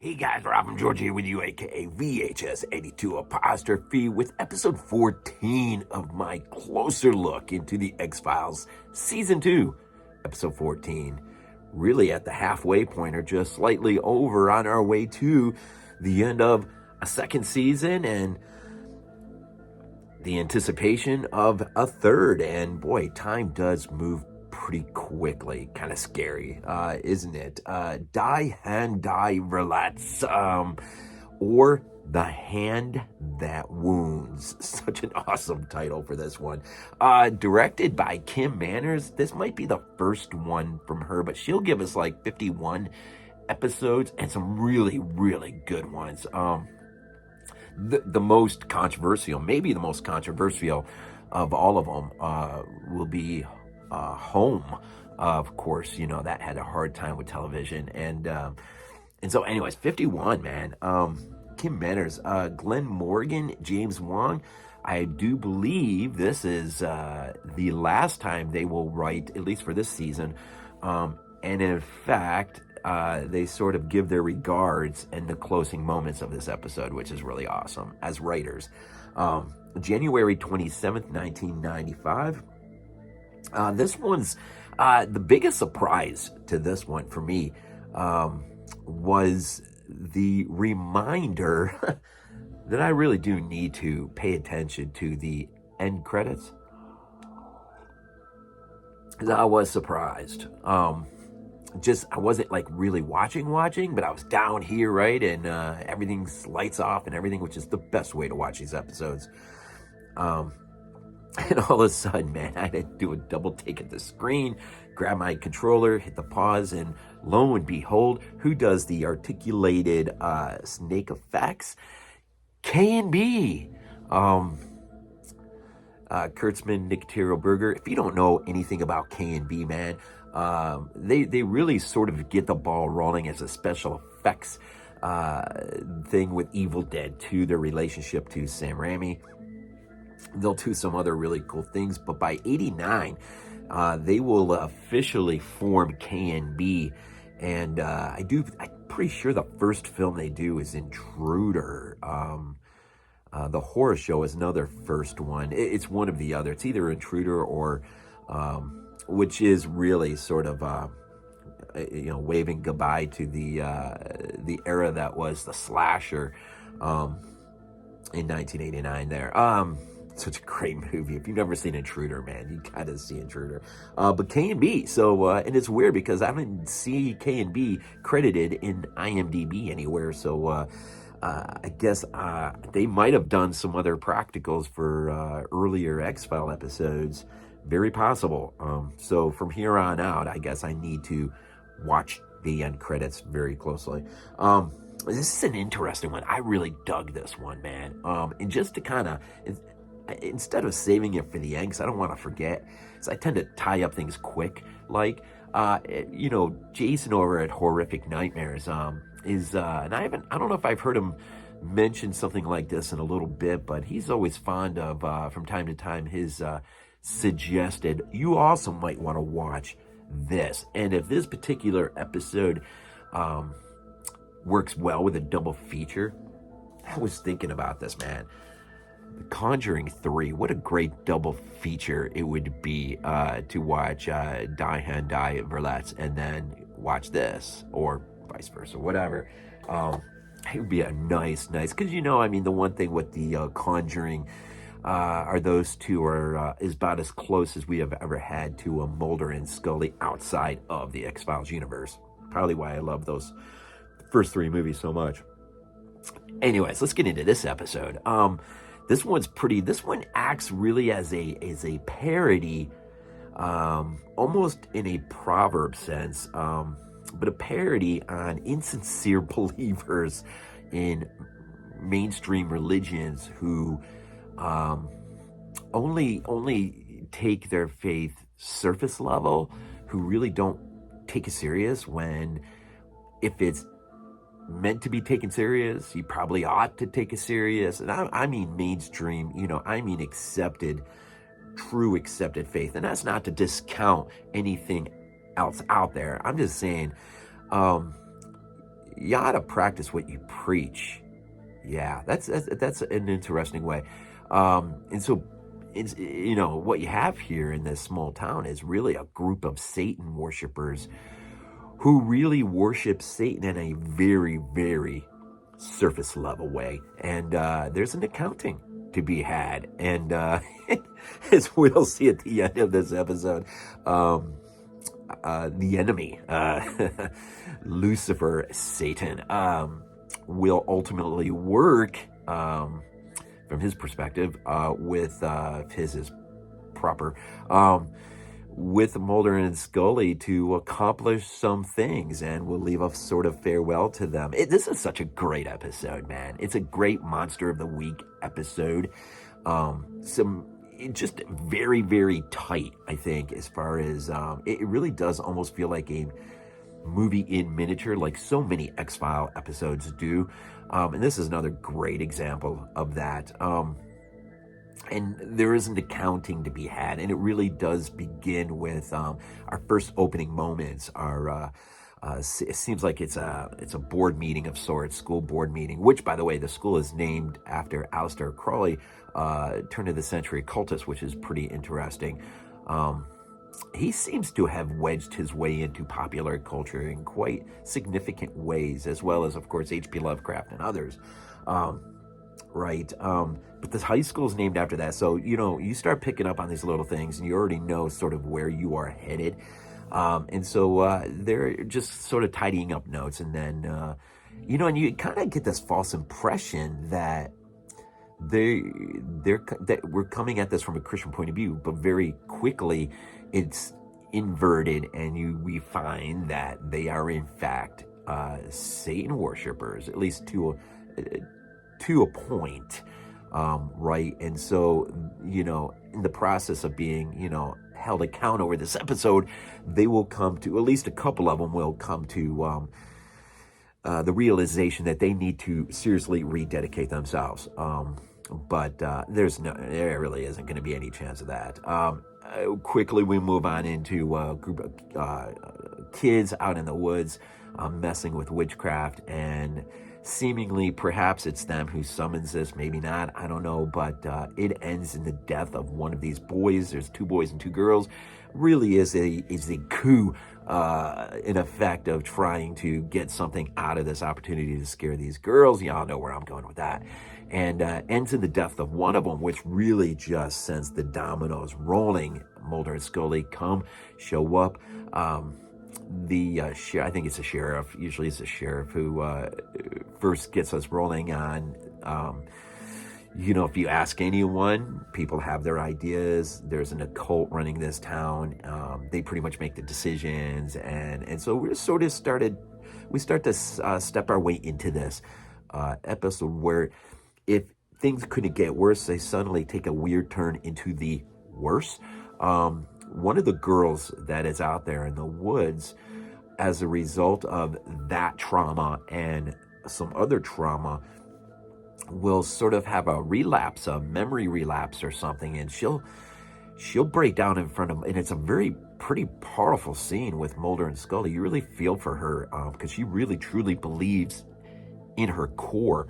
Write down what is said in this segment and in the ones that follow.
Hey guys, Rob and George here with you, aka VHS82 apostrophe, with episode 14 of my closer look into the X-Files season 2, episode 14. Really at the halfway point, or just slightly over, on our way to the end of a second season and the anticipation of a third. And boy, time does move pretty quickly. Kind of scary, isn't it? Die Hand Die Verletzt, or The Hand That Wounds. Such an awesome title for this one. Directed by Kim Manners. This might be the first one from her, but she'll give us like 51 episodes and some really, really good ones. The most controversial, maybe the most controversial of all of them, will be Home. Of course, you know, that had a hard time with television. And so anyways, 51, man. Kim Manners, Glen Morgan, James Wong. I do believe this is the last time they will write, at least for this season. And in fact, they sort of give their regards in the closing moments of this episode, which is really awesome as writers. January 27th, 1995. This one's the biggest surprise to this one for me was the reminder that I really do need to pay attention to the end credits. I was surprised. I wasn't like really watching, but I was down here, right? And everything's lights off and everything, which is the best way to watch these episodes. And all of a sudden, man, I had to do a double take at the screen, grab my controller, hit the pause, and lo and behold, who does the articulated snake effects? K&B. Kurtzman, Nick Berger. If you don't know anything about K&B, man, they really sort of get the ball rolling as a special effects thing with Evil Dead 2, their relationship to Sam Raimi. They'll do some other really cool things, but by 89, they will officially form K&B, and I'm pretty sure the first film they do is Intruder. The horror show is another first one. It's one of the other. It's either Intruder or, which is really sort of, waving goodbye to the era that was the slasher in 1989 there. Such a great movie. If you've never seen Intruder, man, you gotta see Intruder. But K&B, so, and it's weird because I didn't see K&B credited in IMDb anywhere, so I guess they might have done some other practicals for earlier X-File episodes. Very possible. So from here on out, I guess I need to watch the end credits very closely. This is an interesting one. I really dug this one, man. And just to kind of, instead of saving it for the end, because I don't want to forget, so I tend to tie up things quick. Like, Jason over at Horrific Nightmares is, and I don't know if I've heard him mention something like this in a little bit, but he's always fond of, from time to time, his suggested, you also might want to watch this. And if this particular episode works well with a double feature, I was thinking about this, man. The Conjuring 3, what a great double feature it would be to watch Die Hand Die Verletzt and then watch this, or vice versa, whatever. It would be a nice, because the one thing with the Conjuring are those two is about as close as we have ever had to a Mulder and Scully outside of the X-Files universe. Probably why I love those first three movies so much. Anyways, let's get into this episode. This one acts really as a parody, almost in a proverb sense, but a parody on insincere believers in mainstream religions who only take their faith surface level, who really don't take it serious when, if it's meant to be taken serious, you probably ought to take it serious. And I mean mainstream, I mean true accepted faith. And that's not to discount anything else out there. I'm just saying, you ought to practice what you preach. Yeah, that's an interesting way. And so, it's, what you have here in this small town is really a group of Satan worshipers who really worship Satan in a very, very surface level way. And there's an accounting to be had. And as we'll see at the end of this episode, the enemy, Lucifer, Satan, will ultimately work, from his perspective, with his is proper, with Mulder and Scully to accomplish some things, and will leave a sort of farewell to them. This is such a great episode, man. It's a great Monster of the Week episode. Just very, very tight, I think, as far as it really does almost feel like a movie in miniature, like so many X-File episodes do. And this is another great example of that. And there isn't accounting to be had, and it really does begin with our first opening moments. It seems like it's a board meeting of sorts, school board meeting, which, by the way, the school is named after Aleister Crowley, turn of the century cultist, which is pretty interesting. He seems to have wedged his way into popular culture in quite significant ways, as well as, of course, H.P. Lovecraft and others. Right. But this high school is named after that. So, you start picking up on these little things, and you already know sort of where you are headed. And so they're just sort of tidying up notes. And then, and you kind of get this false impression that that we're coming at this from a Christian point of view, but very quickly it's inverted, and we find that they are in fact Satan worshipers, at least to a point, right? And so, in the process of being, held account over this episode, they will come to, at least a couple of them will come to the realization that they need to seriously rededicate themselves. But there really isn't going to be any chance of that. Quickly, we move on into a group of kids out in the woods messing with witchcraft, and seemingly perhaps it's them who summons this, maybe not, I don't know, but it ends in the death of one of these boys. There's 2 boys and 2 girls. Really is a coup, in effect, of trying to get something out of this opportunity to scare these girls. Y'all know where I'm going with that. And ends in the death of one of them, which really just sends the dominoes rolling. Mulder and Scully show up. I think it's a sheriff, usually it's a sheriff, who first gets us rolling on, if you ask anyone, people have their ideas. There's an occult running this town. They pretty much make the decisions. And so we start to step our way into this episode where, if things couldn't get worse, they suddenly take a weird turn into the worse. One of the girls that is out there in the woods, as a result of that trauma and some other trauma, will sort of have a relapse, a memory relapse or something, and she'll break down in front of, and it's a pretty powerful scene with Mulder and Scully. You really feel for her, because she really truly believes in her core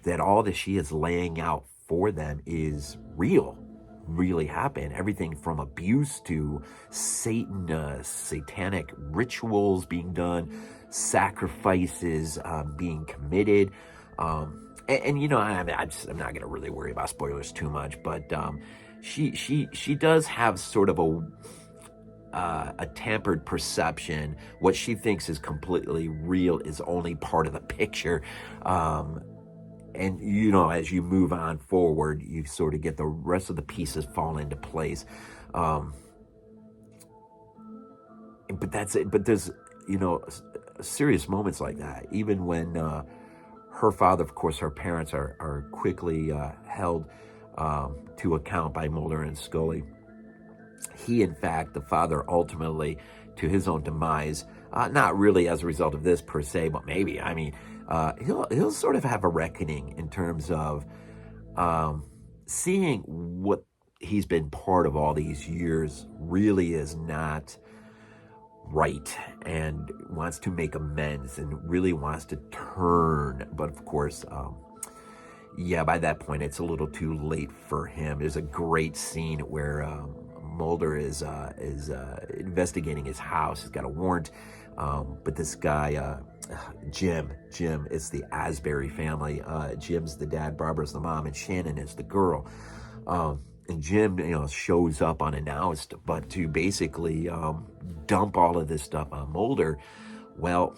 that all that she is laying out for them is really happened. Everything from abuse to satanic rituals being done, sacrifices being committed. I'm not going to really worry about spoilers too much, but she does have sort of a tempered perception. What she thinks is completely real is only part of the picture. And, as you move on forward, you sort of get the rest of the pieces fall into place. But that's it. But there's, serious moments like that. Even when her father, of course, her parents are quickly held to account by Mulder and Scully. He, in fact, the father, ultimately, to his own demise, not really as a result of this per se, but maybe, he'll sort of have a reckoning in terms of seeing what he's been part of all these years really is not right and wants to make amends and really wants to turn. But of course, yeah, by that point, it's a little too late for him. There's a great scene where Mulder is investigating his house. He's got a warrant, but this guy, Jim, it's the Asbury family. Jim's the dad, Barbara's the mom, and Shannon is the girl. And Jim, shows up unannounced, but to basically dump all of this stuff on Mulder. Well,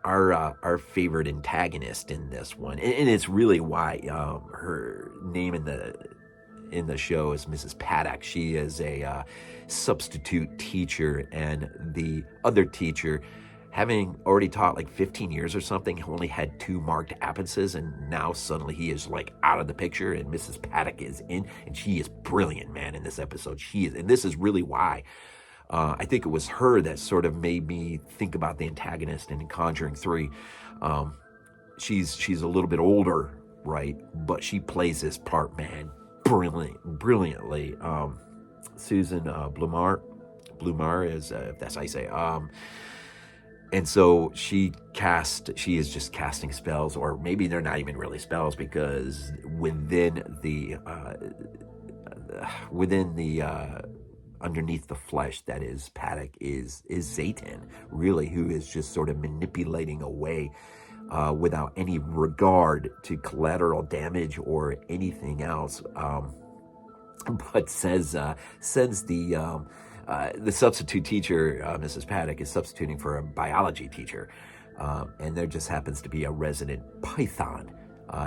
our favorite antagonist in this one, and it's really why her name in the show is Mrs. Paddock. She is a substitute teacher, and the other teacher, having already taught like 15 years or something, only had 2 marked absences, and now suddenly he is like out of the picture, and Mrs. Paddock is in, and she is brilliant, man, in this episode. She is, and this is really why I think it was her that sort of made me think about the antagonist in Conjuring 3. She's a little bit older, right? But she plays this part, man, brilliantly. Susan Blommaert is, if that's how you say. And so she is just casting spells, or maybe they're not even really spells, because within the underneath the flesh that is Paddock is Satan, really, who is just sort of manipulating away without any regard to collateral damage or anything else. But sends the substitute teacher, Mrs. Paddock, is substituting for a biology teacher, and there just happens to be a resident python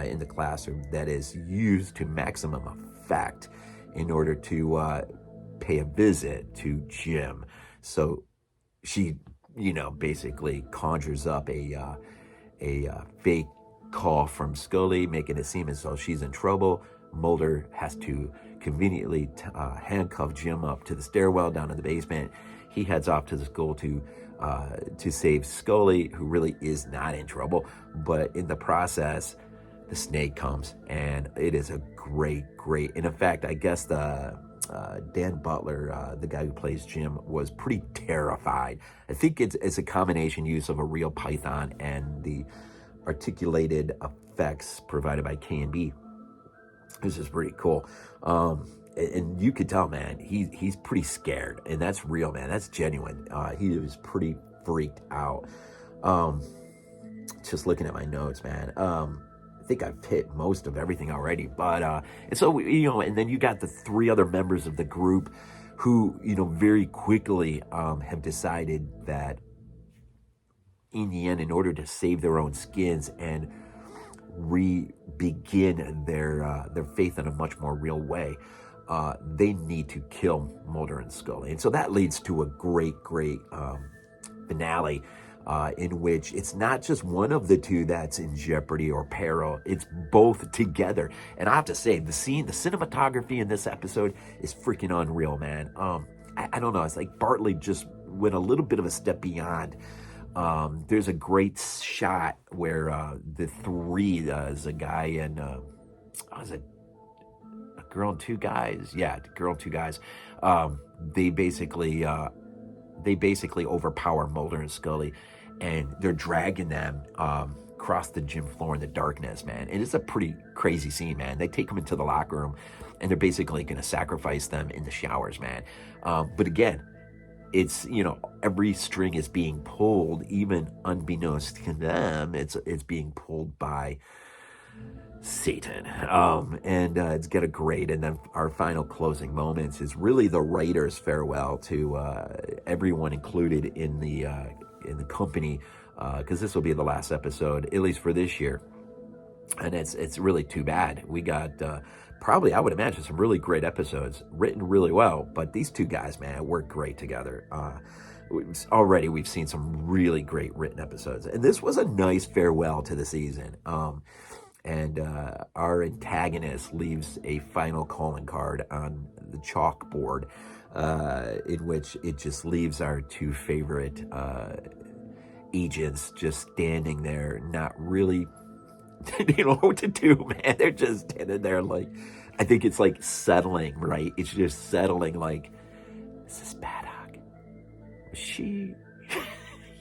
in the classroom that is used to maximum effect in order to pay a visit to Jim. So she, basically conjures up a fake call from Scully, making it seem as though she's in trouble. Mulder has to conveniently handcuff Jim up to the stairwell down in the basement. He heads off to the school to save Scully, who really is not in trouble. But in the process, the snake comes, and it is a great, and in fact, I guess Dan Butler, the guy who plays Jim, was pretty terrified. I think it's a combination use of a real python and the articulated effects provided by K&B. This is pretty cool. And you could tell, man, he's pretty scared, and that's real, man. That's genuine. He was pretty freaked out. Just looking at my notes, man. I think I've hit most of everything already, but and so and then you got the 3 other members of the group who very quickly have decided that in the end, in order to save their own skins and re-begin their faith in a much more real way, they need to kill Mulder and Scully. And so that leads to a great finale in which it's not just one of the 2 that's in jeopardy or peril, it's both together. And I have to say, the cinematography in this episode is freaking unreal, man. I don't know, it's like Bartley just went a little bit of a step beyond. There's a great shot where the 3, there's a guy and was it a girl and 2 guys? Yeah, girl and 2 guys. They basically overpower Mulder and Scully, and they're dragging them across the gym floor in the darkness, man. And it's a pretty crazy scene, man. They take them into the locker room, and they're basically going to sacrifice them in the showers, man. But again, it's, every string is being pulled, even unbeknownst to them. It's being pulled by Satan. And it's got a great, and then our final closing moments is really the writer's farewell to everyone included in the company, because this will be the last episode, at least for this year. And it's really too bad. We got probably, I would imagine, some really great episodes written really well, but these 2 guys, man, work great together. Already we've seen some really great written episodes, and this was a nice farewell to the season. And our antagonist leaves a final calling card on the chalkboard, in which it just leaves our 2 favorite agents just standing there, not really what to do, man. They're just standing there like, I think it's like settling, right? It's just settling like, Mrs. Paddock, was she...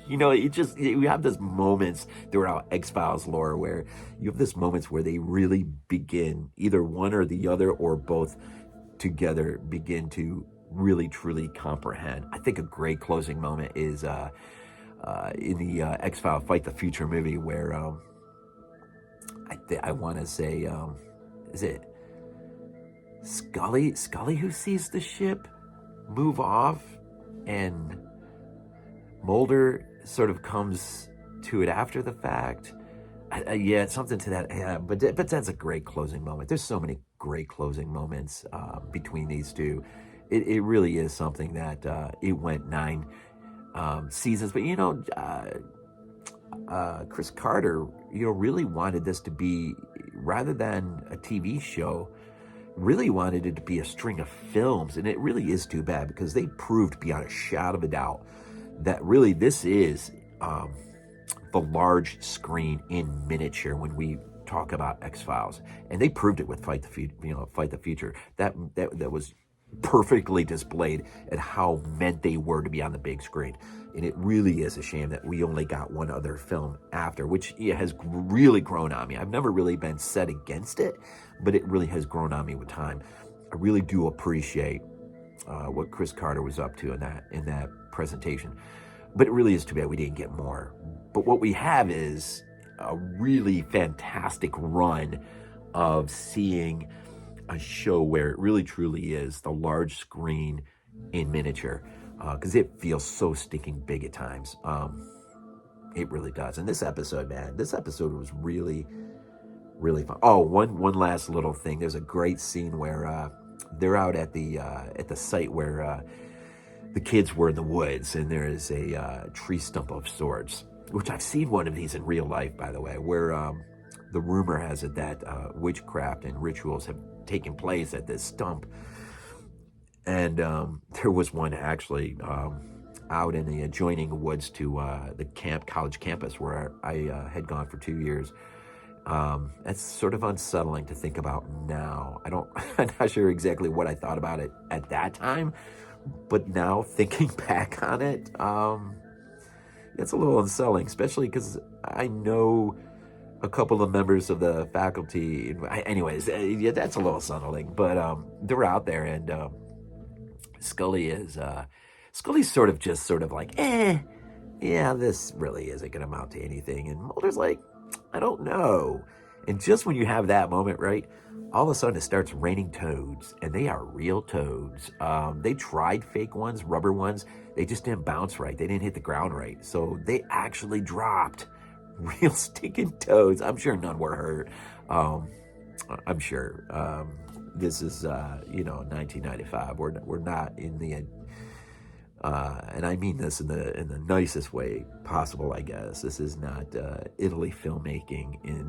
you have these moments throughout X-Files lore where you have these moments where they really begin, either one or the other or both together, begin to really truly comprehend. I think a great closing moment is in the X-Files Fight the Future movie where I want to say, is it Scully who sees the ship move off and Mulder sort of comes to it after the fact. Yeah, something to that. Yeah, but that's a great closing moment. There's so many great closing moments between these two. It really is something that it went 9 seasons. But Chris Carter, really wanted this to be, rather than a TV show, really wanted it to be a string of films. And it really is too bad because they proved beyond a shadow of a doubt that really this is the large screen in miniature when we talk about X-Files, and they proved it with Fight the Future. That was perfectly displayed at how meant they were to be on the big screen. And it really is a shame that we only got one other film after, which has really grown on me. I've never really been set against it, but it really has grown on me with time. I really do appreciate what Chris Carter was up to in that presentation. But it really is too bad we didn't get more. But what we have is a really fantastic run of seeing a show where it really truly is the large screen in miniature, because it feels so stinking big at times. It really does. And this episode was really, really fun. Oh, one last little thing. There's a great scene where they're out at the site where the kids were in the woods, and there is a tree stump of sorts, which I've seen one of these in real life, by the way, where the rumor has it that witchcraft and rituals have taken place at this stump. And there was one actually out in the adjoining woods to the college campus where I had gone for 2 years. That's sort of unsettling to think about now. I'm not sure exactly what I thought about it at that time, but now thinking back on it, it's a little unsettling, especially because I know a couple of members of the faculty. Anyways, yeah, that's a little unsettling, but they're out there, and Scully's sort of like, yeah, this really isn't going to amount to anything. And Mulder's like, I don't know. And just when you have that moment, right, all of a sudden it starts raining toads, and they are real toads. They tried fake ones, rubber ones. They just didn't bounce right. They didn't hit the ground right. So they actually dropped real stinking toads. I'm sure none were hurt. I'm sure. This is, 1995. We're not in the, and I mean this in the nicest way possible, I guess. This is not Italy filmmaking in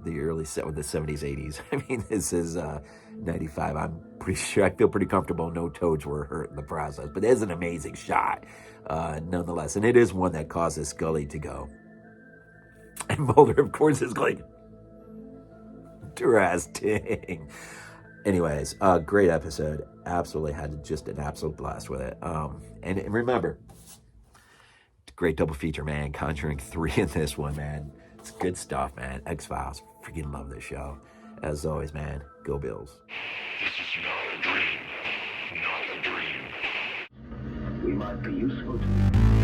the early the 70s, 80s. I mean, this is 95. I'm pretty sure, I feel pretty comfortable no toads were hurt in the process. But it is an amazing shot, nonetheless. And it is one that causes Scully to go. And Mulder, of course, is like, interesting. Anyways, great episode. Absolutely had just an absolute blast with it. And remember, great double feature, man. Conjuring 3 in this one, man. It's good stuff, man. X-Files. Freaking love this show. As always, man, go Bills. This is not a dream. Not a dream. We might be useful to you.